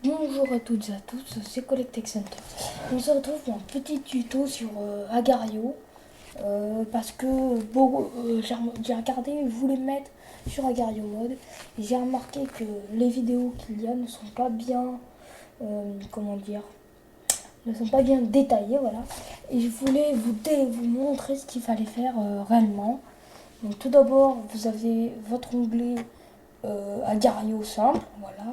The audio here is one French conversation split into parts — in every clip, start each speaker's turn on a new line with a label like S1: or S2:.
S1: Bonjour à toutes et à tous, c'est Collectech Center. On se retrouve pour un petit tuto sur Agario parce que j'ai regardé, je voulais mettre sur Agario Mode et j'ai remarqué que les vidéos qu'il y a ne sont pas bien, comment dire, ne sont pas bien détaillées, voilà. Et je voulais vous montrer ce qu'il fallait faire réellement. Donc tout d'abord, vous avez votre onglet Agario simple, voilà.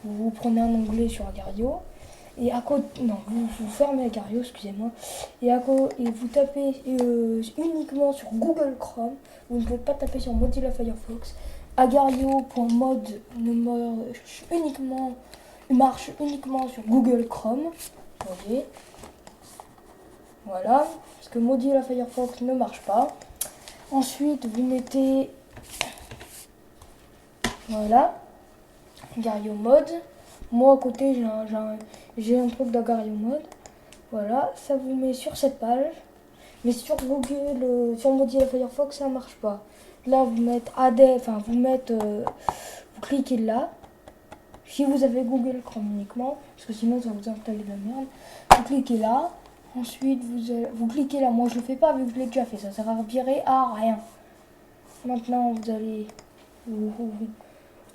S1: Vous prenez un onglet sur Agario et à côté, non, vous fermez Agario, excusez-moi, et vous tapez uniquement sur Google Chrome. Vous ne pouvez pas taper sur Mozilla Firefox. Agario.mode marche uniquement sur Google Chrome. Voyez, voilà, parce que Mozilla Firefox ne marche pas. Ensuite, vous mettez, voilà, Agario Mode. Moi à côté j'ai un truc d'Agario Mode. Voilà, ça vous met sur cette page. Mais sur Google, sur Mozilla Firefox, ça marche pas. Là vous mettez vous cliquez là. Si vous avez Google Chrome uniquement, parce que sinon ça va vous installer de la merde. Vous cliquez là. Ensuite vous cliquez là. Moi je le fais pas vu que je l'ai déjà fait. Ça sert à virer à rien. Maintenant vous allez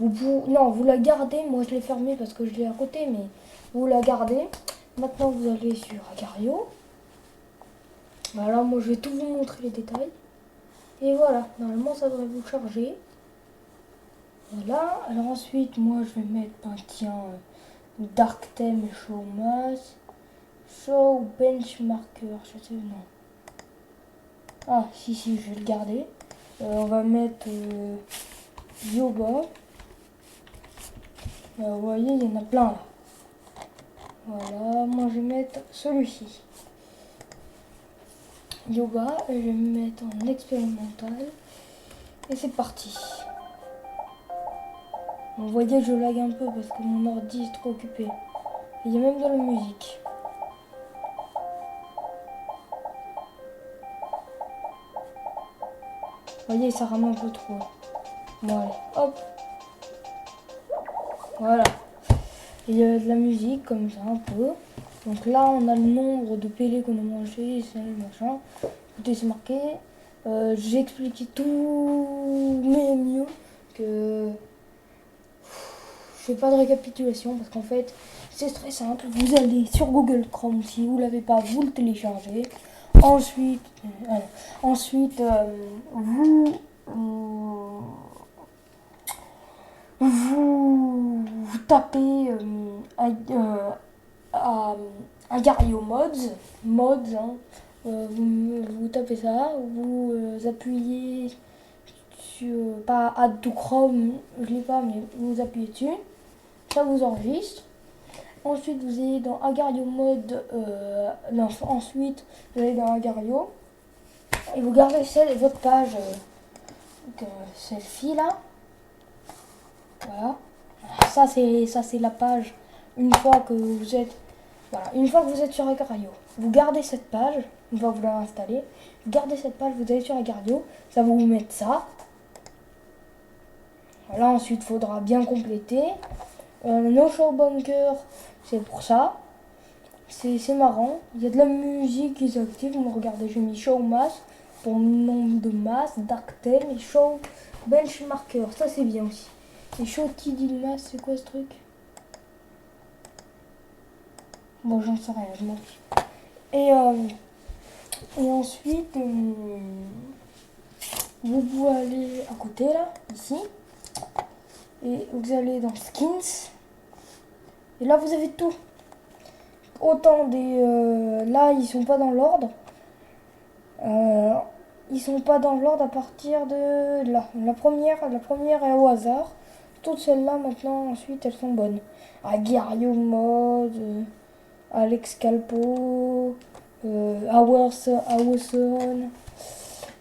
S1: non, vous la gardez. Moi, je l'ai fermée parce que je l'ai à côté, mais vous la gardez. Maintenant, vous allez sur Agario. Voilà, moi, je vais tout vous montrer les détails. Et voilà, normalement, ça devrait vous charger. Voilà. Alors ensuite, moi, je vais mettre, tiens, Dark Theme et Show Mass. Show Benchmarker, je sais, non. Ah, si, je vais le garder. On va mettre Yoga. Vous voyez, il y en a plein là. Voilà, moi je vais mettre celui-ci. Yoga, et je vais me mettre en expérimental. Et c'est parti. Vous voyez, je lag un peu parce que mon ordi est trop occupé. Il y a même de la musique. Vous voyez, ça rame un peu trop. Bon, allez, hop. Voilà. Il y a de la musique comme ça un peu. Donc là, on a le nombre de pélés qu'on a mangé, c'est machin. Écoutez, c'est marqué. J'ai expliqué tout, mais mieux que je fais pas de récapitulation parce qu'en fait, c'est très simple. Vous allez sur Google Chrome, si vous l'avez pas, vous le téléchargez. Ensuite, ensuite vous tapez Agario Mods, hein. Vous tapez ça, vous appuyez sur, pas Add to Chrome, je l'ai pas, mais vous appuyez dessus, ça vous enregistre. Ensuite, vous allez dans Agario Mode, non, ensuite, vous allez dans Agario, et vous gardez votre page, celle-ci là. Voilà. Ça c'est la page une fois que vous êtes sur Agario. Vous gardez cette page une fois que vous l'avez installée. Vous gardez cette page, vous allez sur Agario, ça va vous mettre ça. Voilà, ensuite il faudra bien compléter. No Show Bunker, c'est pour ça. C'est marrant. Il y a de la musique qui s'active. Regardez, j'ai mis Show Mass pour le nombre de masse, Dark Theme et Show Benchmarker. Ça c'est bien aussi. Et Show TD Mass, c'est quoi ce truc? Bon, j'en sais rien, je m'en fiche. Et ensuite, vous pouvez aller à côté là, ici. Et vous allez dans Skins. Et là, vous avez tout. Autant des... là, ils sont pas dans l'ordre. Ils sont pas dans l'ordre à partir de là. La première est au hasard. Toutes celles-là, maintenant, ensuite, elles sont bonnes. Agario Mode, Alex Calpo, Awesome.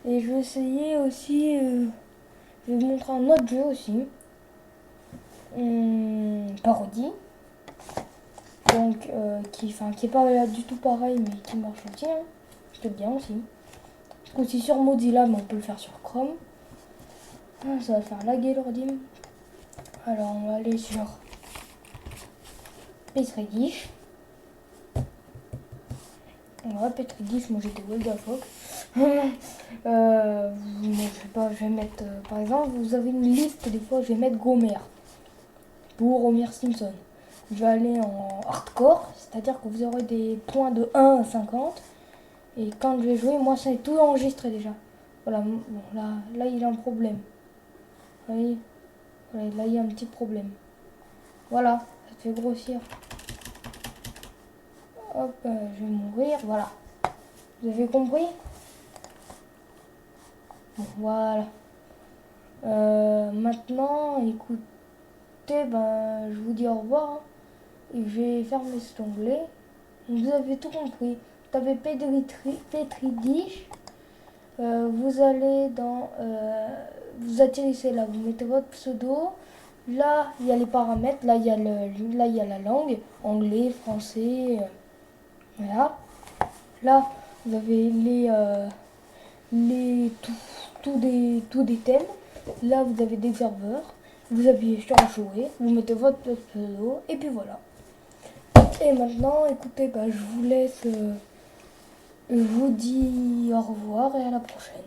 S1: Et je vais essayer aussi... je vais vous montrer un autre jeu aussi. Parodie. Donc, qui est pas du tout pareil, mais qui marche aussi. Hein. C'est bien aussi. Aussi sur Mozilla, mais on peut le faire sur Chrome. Ah, ça va faire laguer l'ordi. Alors, on va aller sur Petri-Dish. Ouais, Petri-Dish, moi j'étais World of Rock. Je sais pas, je vais mettre, par exemple, vous avez une liste, des fois je vais mettre Gomer pour Homer Simpson. Je vais aller en hardcore, c'est-à-dire que vous aurez des points de 1 à 50. Et quand je vais jouer, moi ça est tout enregistré déjà. Voilà, bon, là il y a un problème. Vous voyez, voilà, là il y a un petit problème. Voilà, ça te fait grossir. Hop, je vais mourir, voilà. Vous avez compris? Bon, voilà. Maintenant, écoutez, ben, je vous dis au revoir. Hein, et je vais fermer cet onglet. Vous avez tout compris. Tapez Petri-Dish. Vous allez dans... vous atterrissez là, vous mettez votre pseudo. Là, il y a les paramètres. Là, il y a la langue. Anglais, français. Voilà. Là, vous avez tous des thèmes. Là, vous avez des serveurs. Vous appuyez sur jouer. Vous mettez votre pseudo. Et puis voilà. Et maintenant, écoutez, bah, je vous laisse. Je vous dis au revoir et à la prochaine.